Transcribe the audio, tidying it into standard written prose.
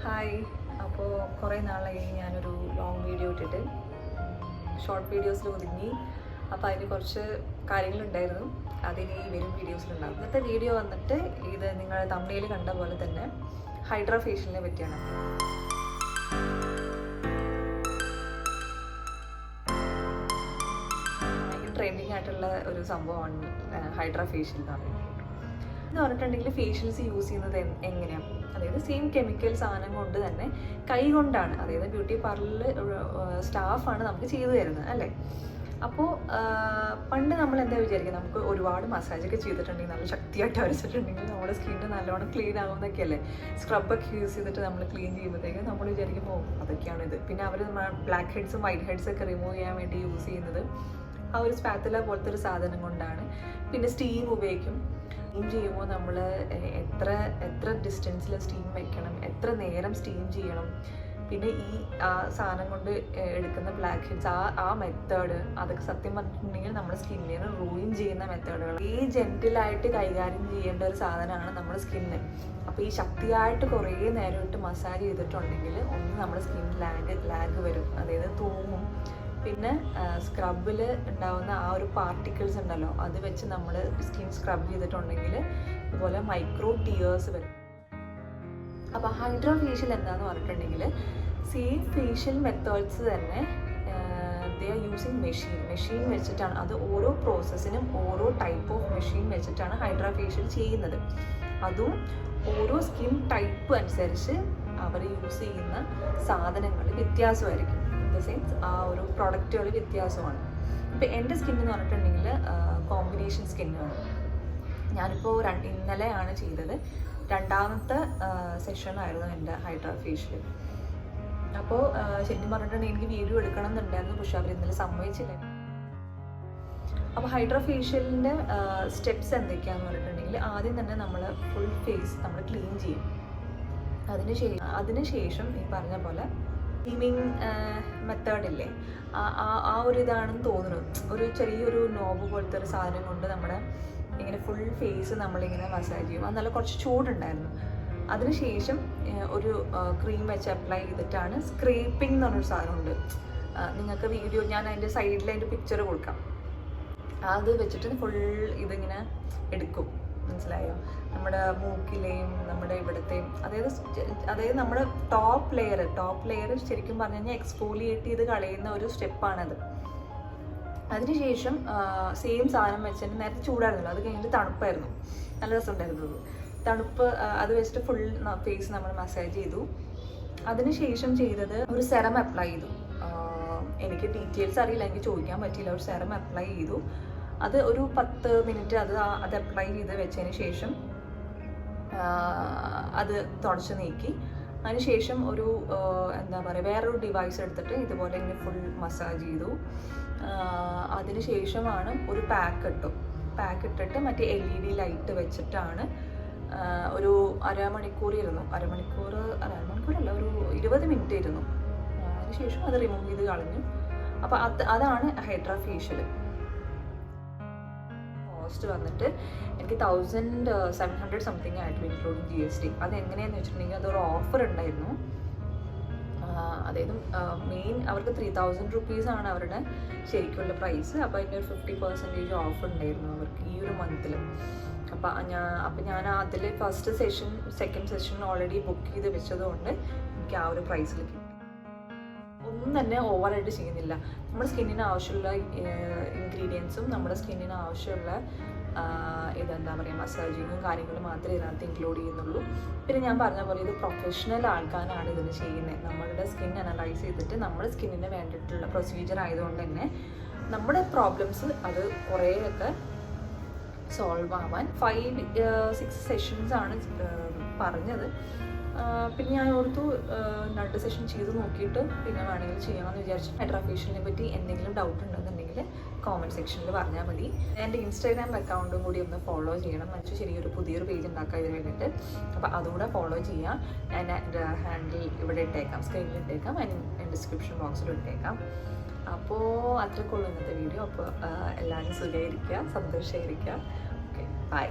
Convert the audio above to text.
Hi. അപ്പോൾ കുറേ നാളായി ഞാനൊരു ലോങ് വീഡിയോ ഇട്ടിട്ട് ഷോർട്ട് വീഡിയോസിൽ ഒതുങ്ങി. അപ്പോൾ അതിന് കുറച്ച് കാര്യങ്ങളുണ്ടായിരുന്നു, അതിന് വരും വീഡിയോസിലുണ്ടാകും. ഇന്നത്തെ വീഡിയോ വന്നിട്ട് ഇത് നിങ്ങൾ തമിഴിൽ കണ്ട പോലെ തന്നെ ഹൈഡ്രാ ഫേഷ്യലിനെ പറ്റിയാണ്. ട്രെൻഡിങ് ആയിട്ടുള്ള ഒരു സംഭവമാണ് ഹൈഡ്രാ ഫേഷ്യൽ എന്ന് പറഞ്ഞിട്ടുണ്ടെങ്കിൽ ഫേഷ്യൽസ് യൂസ് ചെയ്യുന്നത് എങ്ങനെയാണ്, അതായത് സെയിം കെമിക്കൽ സാധനം കൊണ്ട് തന്നെ കൈ കൊണ്ടാണ്, അതായത് ബ്യൂട്ടി പാർലറിൽ സ്റ്റാഫാണ് നമുക്ക് ചെയ്തു തരുന്നത് അല്ലേ. അപ്പോൾ പണ്ട് നമ്മൾ എന്താ വിചാരിക്കുക, നമുക്ക് ഒരുപാട് മസാജൊക്കെ ചെയ്തിട്ടുണ്ടെങ്കിൽ നല്ല ശക്തിയായിട്ട് വരച്ചിട്ടുണ്ടെങ്കിൽ നമ്മുടെ സ്കിന്ന് നല്ലോണം ക്ലീൻ ആകുമെന്നൊക്കെയല്ലേ. സ്ക്രബൊക്കെ യൂസ് ചെയ്തിട്ട് നമ്മൾ ക്ലീൻ ചെയ്യുമ്പോഴത്തേക്കും നമ്മൾ വിചാരിക്കുമ്പോൾ അതൊക്കെയാണിത്. പിന്നെ അവർ ബ്ലാക്ക് ഹെഡ്സും വൈറ്റ് ഹെഡ്സൊക്കെ റിമൂവ് ചെയ്യാൻ വേണ്ടി യൂസ് ചെയ്യുന്നത് ആ ഒരു സ്പാത്തുല പോലത്തെ ഒരു സാധനം കൊണ്ടാണ്. പിന്നെ സ്റ്റീം ഉപയോഗിക്കും. സ്റ്റീം ചെയ്യുമ്പോൾ നമ്മൾ എത്ര ഡിസ്റ്റൻസിൽ സ്റ്റീം വെക്കണം, എത്ര നേരം സ്റ്റീം ചെയ്യണം, പിന്നെ ആ സാധനം കൊണ്ട് എടുക്കുന്ന ബ്ലാക്ക് ഹെഡ്സ് ആ മെത്തേഡ്, അതൊക്കെ സത്യം പറഞ്ഞിട്ടുണ്ടെങ്കിൽ നമ്മുടെ സ്കിന്നിനെ റൂയിൻ ചെയ്യുന്ന മെത്തേഡുകൾ. ഈ ജെന്റിലായിട്ട് കൈകാര്യം ചെയ്യേണ്ട ഒരു സാധനമാണ് നമ്മുടെ സ്കിന്ന്. അപ്പോൾ ഈ ശക്തിയായിട്ട് കുറേ നേരം ഇട്ട് മസാജ് ചെയ്തിട്ടുണ്ടെങ്കിൽ ഒന്ന് നമ്മുടെ സ്കിൻ ലാഗ് വരും, അതായത് തൂങ്ങും. പിന്നെ സ്ക്രബിൽ ഉണ്ടാകുന്ന ആ ഒരു പാർട്ടിക്കിൾസ് ഉണ്ടല്ലോ, അത് വെച്ച് നമ്മൾ സ്കിൻ സ്ക്രബ് ചെയ്തിട്ടുണ്ടെങ്കിൽ ഇതുപോലെ മൈക്രോ ടിയേഴ്സ് വരും. അപ്പോൾ ഹൈഡ്രാ ഫേഷ്യൽ എന്താണെന്ന് പറഞ്ഞിട്ടുണ്ടെങ്കിൽ സെയിം ഫേഷ്യൽ മെത്തേഡ്സ് തന്നെ ദേ ആർ യൂസിങ് മെഷീൻ വെച്ചിട്ടാണ്. അത് ഓരോ പ്രോസസ്സിനും ഓരോ ടൈപ്പ് ഓഫ് മെഷീൻ വെച്ചിട്ടാണ് ഹൈഡ്രാ ഫേഷ്യൽ ചെയ്യുന്നത്. അതും ഓരോ സ്കിൻ ടൈപ്പ് അനുസരിച്ച് അവർ യൂസ് ചെയ്യുന്ന സാധനങ്ങൾ വ്യത്യാസമായിരിക്കും. സെൻസ് ആ ഒരു പ്രൊഡക്റ്റുകൾ വ്യത്യാസമാണ്. ഇപ്പം എൻ്റെ സ്കിൻ എന്ന് പറഞ്ഞിട്ടുണ്ടെങ്കിൽ കോമ്പിനേഷൻ സ്കിന്നാണ്. ഞാനിപ്പോൾ ഇന്നലെയാണ് ചെയ്തത്, രണ്ടാമത്തെ സെഷനായിരുന്നു എൻ്റെ ഹൈഡ്രാ ഫേഷ്യൽ. അപ്പോൾ ശരിക്കും പറഞ്ഞിട്ടുണ്ടെങ്കിൽ എനിക്ക് വീഡിയോ എടുക്കണം എന്നുണ്ടായിരുന്നു, പക്ഷെ അവർ ഇന്നലെ സമ്മതിച്ചില്ല. അപ്പോൾ ഹൈഡ്രാ ഫേഷ്യലിൻ്റെ സ്റ്റെപ്സ് എന്തൊക്കെയാണെന്ന് പറഞ്ഞിട്ടുണ്ടെങ്കിൽ ആദ്യം തന്നെ നമ്മൾ ഫുൾ ഫേസ് നമ്മൾ ക്ലീൻ ചെയ്യും. അതിനുശേഷം ഈ പറഞ്ഞ പോലെ സ്റ്റീമിങ് മെത്തേഡില്ലേ, ആ ഒരു ഇതാണെന്ന് തോന്നുന്നു. ഒരു ചെറിയൊരു നോബ് പോലത്തെ ഒരു സാധനം കൊണ്ട് നമ്മുടെ ഇങ്ങനെ ഫുൾ ഫേസ് നമ്മളിങ്ങനെ മസാജ് ചെയ്യും. അത് നല്ല കുറച്ച് ചൂടുണ്ടായിരുന്നു. അതിനുശേഷം ഒരു ക്രീം വെച്ച് അപ്ലൈ ചെയ്തിട്ടാണ് സ്ക്രേപ്പിംഗ് എന്ന് പറഞ്ഞൊരു സാധനമുണ്ട്. നിങ്ങൾക്ക് വീഡിയോ ഞാൻ അതിൻ്റെ സൈഡിൽ അതിൻ്റെ പിക്ചർ കൊടുക്കാം. അത് വെച്ചിട്ട് ഫുൾ ഇതിങ്ങനെ എടുക്കും, മനസ്സിലായോ? നമ്മുടെ മൂക്കിലെയും നമ്മുടെ ഇവിടത്തെയും, അതായത് നമ്മുടെ ടോപ്പ് ലെയർ ശരിക്കും പറഞ്ഞു കഴിഞ്ഞാൽ എക്സ്ഫോലിയേറ്റ് ചെയ്ത് കളയുന്ന ഒരു സ്റ്റെപ്പാണത്. അതിനുശേഷം സെയിം സാധനം വെച്ചിട്ട് നേരത്തെ ചൂടായിരുന്നല്ലോ, അത് കഴിഞ്ഞിട്ട് തണുപ്പായിരുന്നു, നല്ല രസമുണ്ടായിരുന്നു തണുപ്പ്. അത് വെച്ചിട്ട് ഫുൾ ഫേസ് നമ്മൾ മസാജ് ചെയ്തു. അതിനുശേഷം ചെയ്തത് ഒരു സെറം അപ്ലൈ ചെയ്തു. എനിക്ക് ഡീറ്റെയിൽസ് അറിയില്ല, എനിക്ക് ചോദിക്കാൻ പറ്റിയില്ല. ഒരു സെറം അപ്ലൈ ചെയ്തു. അത് ഒരു 10 മിനിറ്റ് അത് അപ്ലൈ ചെയ്ത് വെച്ചതിന് ശേഷം അത് തുടച്ച് നീക്കി. അതിനുശേഷം ഒരു എന്താ പറയുക, വേറൊരു ഡിവൈസ് എടുത്തിട്ട് ഇതുപോലെ ഇങ്ങനെ ഫുൾ മസാജ് ചെയ്തു. അതിനുശേഷമാണ് ഒരു പാക്ക് ഇട്ടിട്ട് മറ്റേ LED ലൈറ്റ് വെച്ചിട്ടാണ് ഒരു അരമണിക്കൂറല്ല, ഒരു 20 മിനിറ്റ് ഇരുന്നു. അതിനുശേഷം അത് റിമൂവ് ചെയ്ത് കളഞ്ഞു. അപ്പോൾ അതാണ് ഹൈഡ്രാ ഫേഷ്യൽ. കോസ്റ്റ് വന്നിട്ട് എനിക്ക് 1700 സംതിങ് ആയിട്ടുള്ള ഇൻക്ലൂഡിങ് GST. അതെങ്ങനെയാണെന്ന് വെച്ചിട്ടുണ്ടെങ്കിൽ അതൊരു ഓഫർ ഉണ്ടായിരുന്നു. അതായത് മെയിൻ അവർക്ക് 3000 റുപ്പീസാണ് അവരുടെ ശരിക്കുള്ള പ്രൈസ്. അപ്പോൾ അതിൻ്റെ ഒരു 50% ഓഫ് ഉണ്ടായിരുന്നു അവർക്ക് ഈ ഒരു മന്തിൽ. അപ്പോൾ ഞാൻ അതിൽ first session second session already book ചെയ്ത് വെച്ചതുകൊണ്ട് എനിക്ക് ആ ഒരു പ്രൈസിൽ കിട്ടി. ഒന്നും തന്നെ ഓവറായിട്ട് ചെയ്യുന്നില്ല. നമ്മുടെ സ്കിന്നിന് ആവശ്യമുള്ള ഇൻഗ്രീഡിയൻസും നമ്മുടെ സ്കിന്നിന് ആവശ്യമുള്ള ഇതെന്താ പറയുക മസാജിങ്ങും കാര്യങ്ങളും മാത്രമേ ഇതിനകത്ത് ഇൻക്ലൂഡ് ചെയ്യുന്നുള്ളൂ. പിന്നെ ഞാൻ പറഞ്ഞ പോലെ ഇത് പ്രൊഫഷണൽ ആൾക്കാരാണ് ഇതിന് ചെയ്യുന്നത്. നമ്മളുടെ സ്കിൻ അനലൈസ് ചെയ്തിട്ട് നമ്മുടെ സ്കിന്നിന് വേണ്ടിയിട്ടുള്ള പ്രൊസീജിയർ ആയതുകൊണ്ട് തന്നെ നമ്മുടെ പ്രോബ്ലംസ് അത് കുറേയൊക്കെ സോൾവ് ആവാൻ 5-6 സെഷൻസാണ് പറഞ്ഞത്. പിന്നെ ഞാൻ ഓർത്തു 2 സെഷൻ ചെയ്ത് നോക്കിയിട്ട് പിന്നെ വേണമെങ്കിൽ ചെയ്യാമെന്ന് വിചാരിച്ചു. ഹൈഡ്രാ ഫേഷ്യലിനെ പറ്റി എന്തെങ്കിലും ഡൗട്ട് ഉണ്ടെന്നുണ്ടെങ്കിൽ കോമെൻറ്റ് സെക്ഷനിൽ പറഞ്ഞാൽ മതി. എൻ്റെ ഇൻസ്റ്റാഗ്രാം അക്കൗണ്ടും കൂടി ഒന്ന് ഫോളോ ചെയ്യണം. ചെറിയൊരു പുതിയൊരു പേജ് ഉണ്ടാക്കാം ഇതിന് വേണ്ടിയിട്ട്. അപ്പോൾ അതുകൂടെ ഫോളോ ചെയ്യാം. ഞാൻ എൻ്റെ ഹാൻഡിൽ ഇവിടെ ഇട്ടേക്കാം, സ്ക്രീനിൽ ഇട്ടേക്കാം, ഡിസ്ക്രിപ്ഷൻ ബോക്സിൽ ഇട്ടേക്കാം. അപ്പോൾ അത്രയ്ക്കുള്ളൂ ഇന്നത്തെ വീഡിയോ. അപ്പോൾ എല്ലാവരും സുഖമായിരിക്കുക, സന്തോഷമായിരിക്കുക. Okay, by.